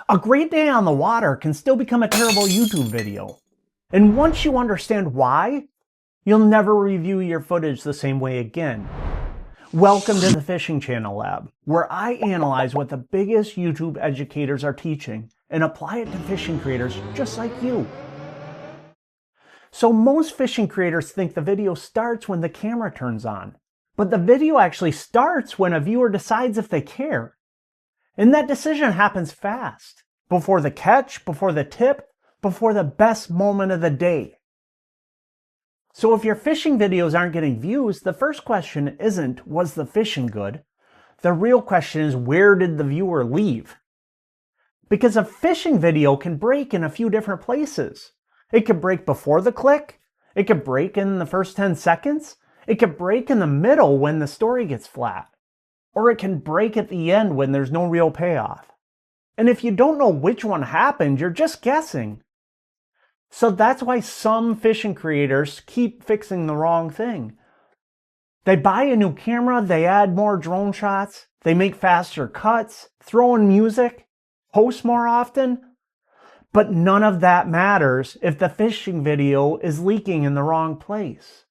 A great day on the water can still become a terrible YouTube video. And once you understand why, you'll never review your footage the same way again. Welcome to the Fishing Channel Lab, where I analyze what the biggest YouTube educators are teaching and apply it to fishing creators just like you. So most fishing creators think the video starts when the camera turns on, but the video actually starts when a viewer decides if they care. And that decision happens fast, before the catch, before the tip, before the best moment of the day. So if your fishing videos aren't getting views, the first question isn't, was the fishing good? The real question is, where did the viewer leave? Because a fishing video can break in a few different places. It could break before the click, it could break in the first 10 seconds, it could break in the middle when the story gets flat, or it can break at the end when there's no real payoff. And if you don't know which one happened, you're just guessing. So that's why some fishing creators keep fixing the wrong thing. They buy a new camera, they add more drone shots, they make faster cuts, throw in music, post more often. But none of that matters if the fishing video is leaking in the wrong place.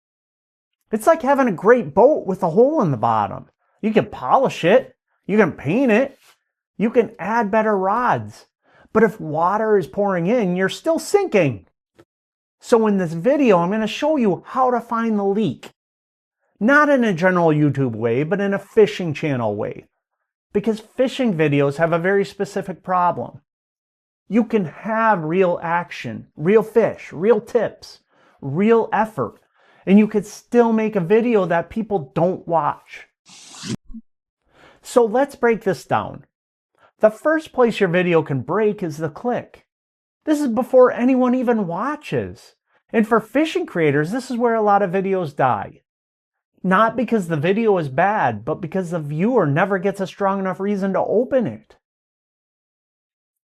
It's like having a great boat with a hole in the bottom. You can polish it, you can paint it, you can add better rods. But if water is pouring in, you're still sinking. So in this video, I'm going to show you how to find the leak. Not in a general YouTube way, but in a fishing channel way. Because fishing videos have a very specific problem. You can have real action, real fish, real tips, real effort, and you could still make a video that people don't watch. So let's break this down. The first place your video can break is the click. This is before anyone even watches. And for fishing creators, this is where a lot of videos die. Not because the video is bad, but because the viewer never gets a strong enough reason to open it.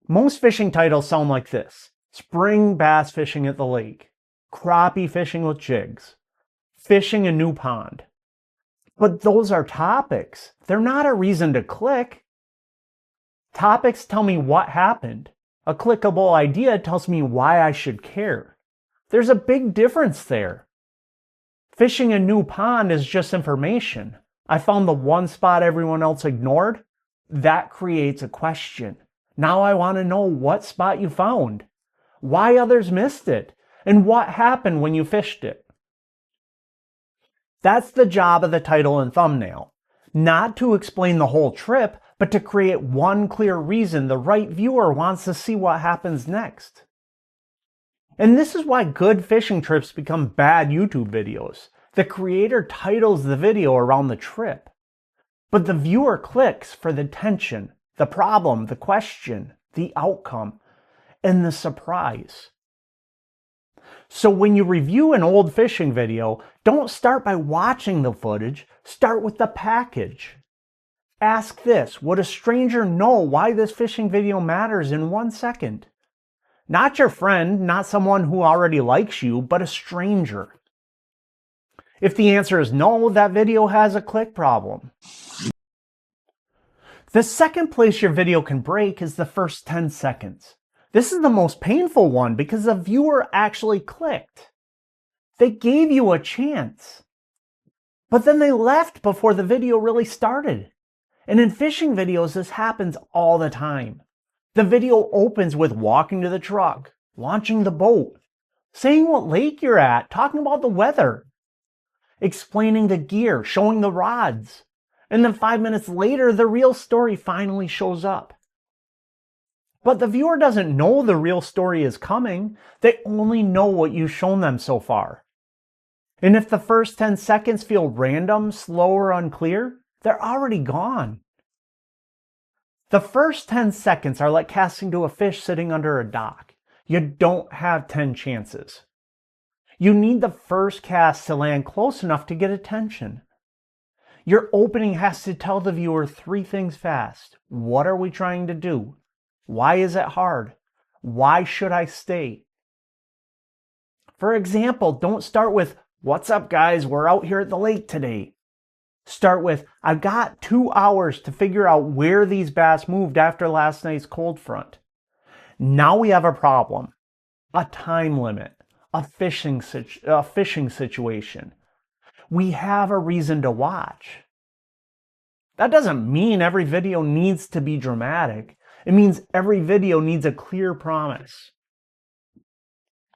Most fishing titles sound like this: spring bass fishing at the lake, crappie fishing with jigs, fishing a new pond. But those are topics. They're not a reason to click. Topics tell me what happened. A clickable idea tells me why I should care. There's a big difference there. Fishing a new pond is just information. I found the one spot everyone else ignored. That creates a question. Now I want to know what spot you found, why others missed it, and what happened when you fished it. That's the job of the title and thumbnail. Not to explain the whole trip, but to create one clear reason the right viewer wants to see what happens next. And this is why good fishing trips become bad YouTube videos. The creator titles the video around the trip, but the viewer clicks for the tension, the problem, the question, the outcome, and the surprise. So when you review an old fishing video, don't start by watching the footage, start with the package. Ask this: would a stranger know why this fishing video matters in 1 second? Not your friend, not someone who already likes you, but a stranger. If the answer is no, that video has a click problem. The second place your video can break is the first 10 seconds. This is the most painful one because the viewer actually clicked. They gave you a chance. But then they left before the video really started. And in fishing videos, this happens all the time. The video opens with walking to the truck, launching the boat, saying what lake you're at, talking about the weather, explaining the gear, showing the rods. And then 5 minutes later, the real story finally shows up. But the viewer doesn't know the real story is coming. They only know what you've shown them so far. And if the first 10 seconds feel random, slow, or unclear, they're already gone. The first 10 seconds are like casting to a fish sitting under a dock. You don't have 10 chances. You need the first cast to land close enough to get attention. Your opening has to tell the viewer 3 things fast. What are we trying to do? Why is it hard? Why should I stay? For example, don't start with, "What's up guys, we're out here at the lake today." Start with, "I've got 2 hours to figure out where these bass moved after last night's cold front. Now we have a problem, a time limit, a fishing situation. We have a reason to watch. That doesn't mean every video needs to be dramatic. It means every video needs a clear promise.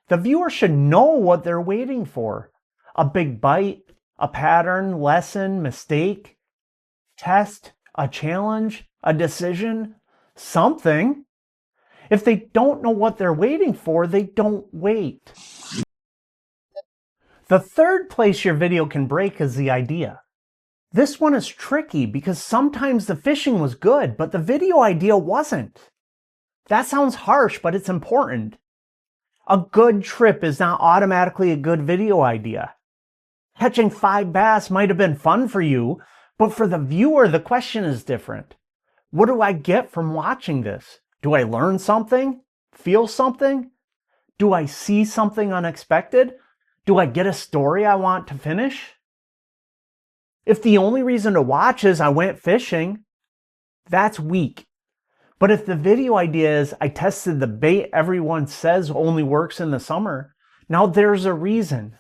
The viewer should know what they're waiting for. A big bite, a pattern, lesson, mistake, test, a challenge, a decision, something. If they don't know what they're waiting for, they don't wait. The third place your video can break is the idea. This one is tricky because sometimes the fishing was good, but the video idea wasn't. That sounds harsh, but it's important. A good trip is not automatically a good video idea. Catching 5 bass might have been fun for you, but for the viewer, the question is different. What do I get from watching this? Do I learn something? Feel something? Do I see something unexpected? Do I get a story I want to finish? If the only reason to watch is I went fishing, that's weak. But if the video idea is I tested the bait everyone says only works in the summer, now there's a reason.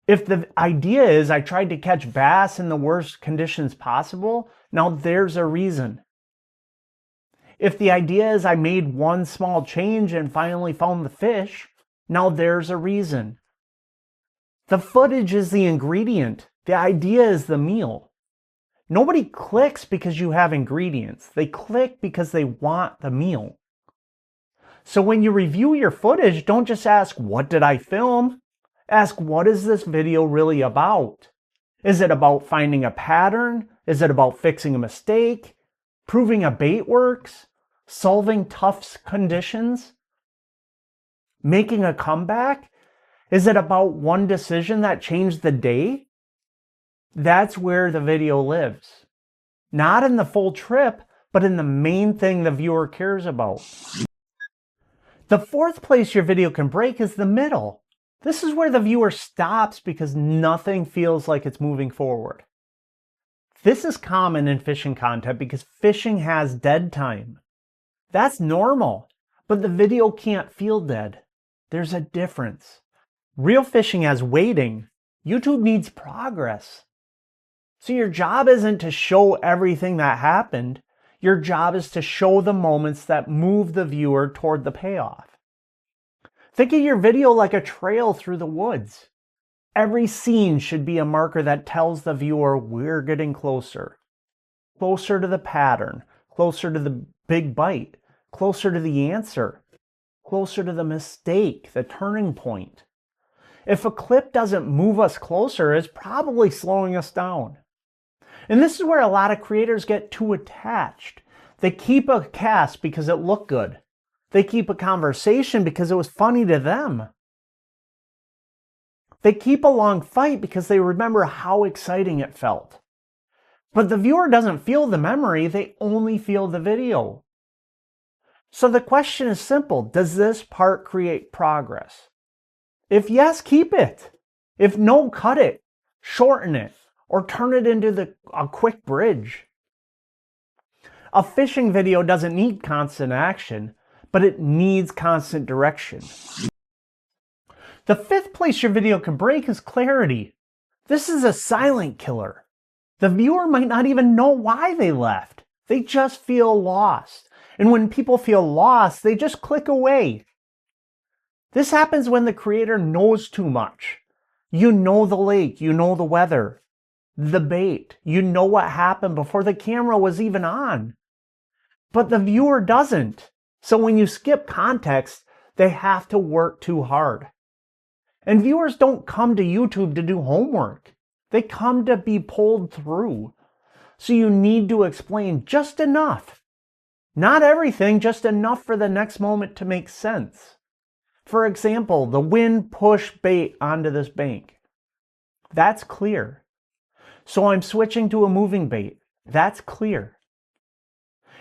If the idea is I tried to catch bass in the worst conditions possible, now there's a reason. If the idea is I made one small change and finally found the fish, now there's a reason. The footage is the ingredient. The idea is the meal. Nobody clicks because you have ingredients. They click because they want the meal. So when you review your footage, don't just ask, what did I film? Ask, what is this video really about? Is it about finding a pattern? Is it about fixing a mistake? Proving a bait works? Solving tough conditions? Making a comeback? Is it about one decision that changed the day? That's where the video lives. Not in the full trip, but in the main thing the viewer cares about. The fourth place your video can break is the middle. This is where the viewer stops because nothing feels like it's moving forward. This is common in fishing content because fishing has dead time. That's normal, but the video can't feel dead. There's a difference. Real fishing has waiting. YouTube needs progress. So your job isn't to show everything that happened. Your job is to show the moments that move the viewer toward the payoff. Think of your video like a trail through the woods. Every scene should be a marker that tells the viewer we're getting closer. Closer to the pattern, closer to the big bite, closer to the answer, closer to the mistake, the turning point. If a clip doesn't move us closer, it's probably slowing us down. And this is where a lot of creators get too attached. They keep a cast because it looked good. They keep a conversation because it was funny to them. They keep a long fight because they remember how exciting it felt. But the viewer doesn't feel the memory, they only feel the video. So the question is simple, does this part create progress? If yes, keep it. If no, cut it, shorten it, or turn it into a quick bridge. A fishing video doesn't need constant action, but it needs constant direction. The fifth place your video can break is clarity. This is a silent killer. The viewer might not even know why they left. They just feel lost. And when people feel lost, they just click away. This happens when the creator knows too much. You know the lake, you know the weather, the bait, you know what happened before the camera was even on. But the viewer doesn't. So when you skip context, they have to work too hard. And viewers don't come to YouTube to do homework. They come to be pulled through. So you need to explain just enough. Not everything, just enough for the next moment to make sense. For example, the wind pushed bait onto this bank. That's clear. So I'm switching to a moving bait. That's clear.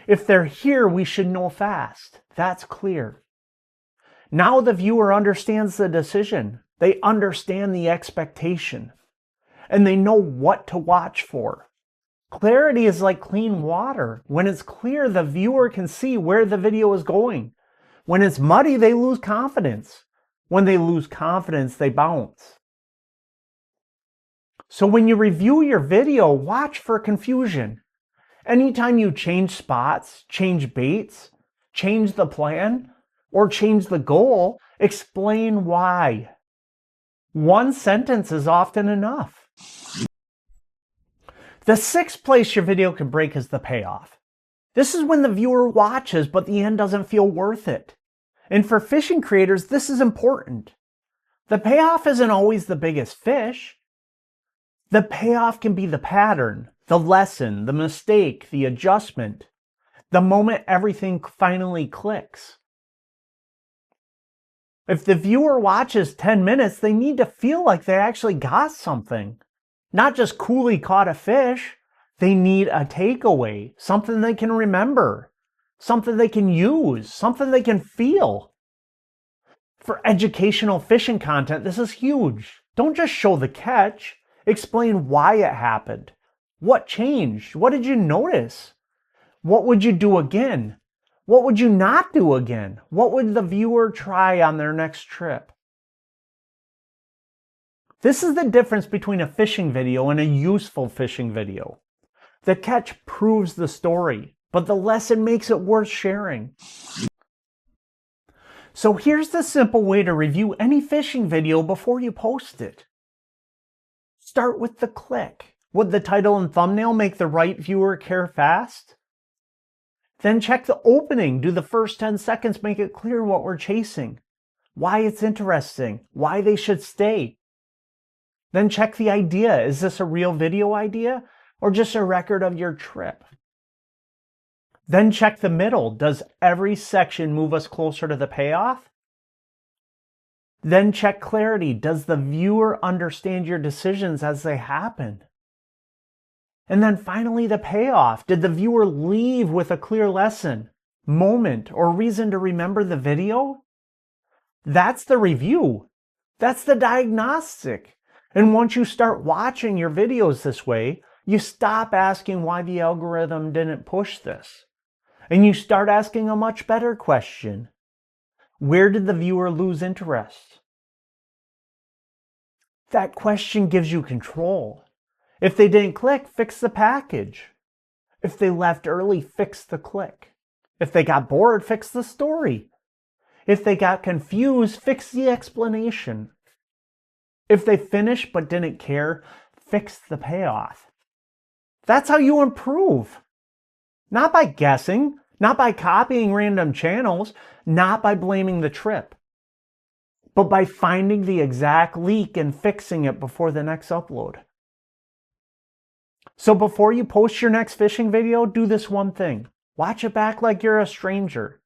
If they're here, we should know fast. That's clear. Now the viewer understands the decision. They understand the expectation. And they know what to watch for. Clarity is like clean water. When it's clear, the viewer can see where the video is going. When it's muddy, they lose confidence. When they lose confidence, they bounce. So when you review your video, watch for confusion. Anytime you change spots, change baits, change the plan, or change the goal, explain why. One sentence is often enough. The sixth place your video can break is the payoff. This is when the viewer watches, but the end doesn't feel worth it. And for fishing creators, this is important. The payoff isn't always the biggest fish. The payoff can be the pattern, the lesson, the mistake, the adjustment, the moment everything finally clicks. If the viewer watches 10 minutes, they need to feel like they actually got something. Not just coolly caught a fish. They need a takeaway, something they can remember, something they can use, something they can feel. For educational fishing content, this is huge. Don't just show the catch. Explain why it happened. What changed? What did you notice? What would you do again? What would you not do again? What would the viewer try on their next trip? This is the difference between a fishing video and a useful fishing video. The catch proves the story, but the lesson makes it worth sharing. So here's the simple way to review any fishing video before you post it. Start with the click. Would the title and thumbnail make the right viewer care fast? Then check the opening. Do the first 10 seconds make it clear what we're chasing? Why it's interesting? Why they should stay? Then check the idea. Is this a real video idea or just a record of your trip? Then check the middle. Does every section move us closer to the payoff? Then check clarity. Does the viewer understand your decisions as they happen? And then finally the payoff. Did the viewer leave with a clear lesson, moment, or reason to remember the video? That's the review. That's the diagnostic. And once you start watching your videos this way, you stop asking why the algorithm didn't push this. And you start asking a much better question. Where did the viewer lose interest? That question gives you control. If they didn't click, fix the package. If they left early, fix the click. If they got bored, fix the story. If they got confused, fix the explanation. If they finished but didn't care, fix the payoff. That's how you improve. Not by guessing, not by copying random channels, not by blaming the trip, but by finding the exact leak and fixing it before the next upload. So before you post your next fishing video, do this one thing. Watch it back like you're a stranger.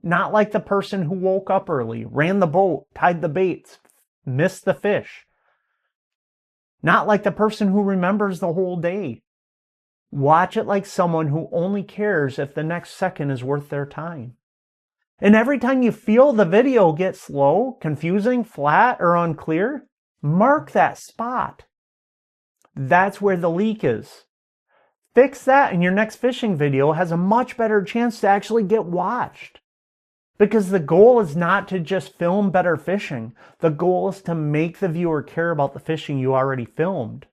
Not like the person who woke up early, ran the boat, tied the baits, missed the fish. Not like the person who remembers the whole day. Watch it like someone who only cares if the next second is worth their time. And every time you feel the video get slow, confusing, flat, or unclear, mark that spot. That's where the leak is. Fix that and your next fishing video has a much better chance to actually get watched. Because the goal is not to just film better fishing. The goal is to make the viewer care about the fishing you already filmed.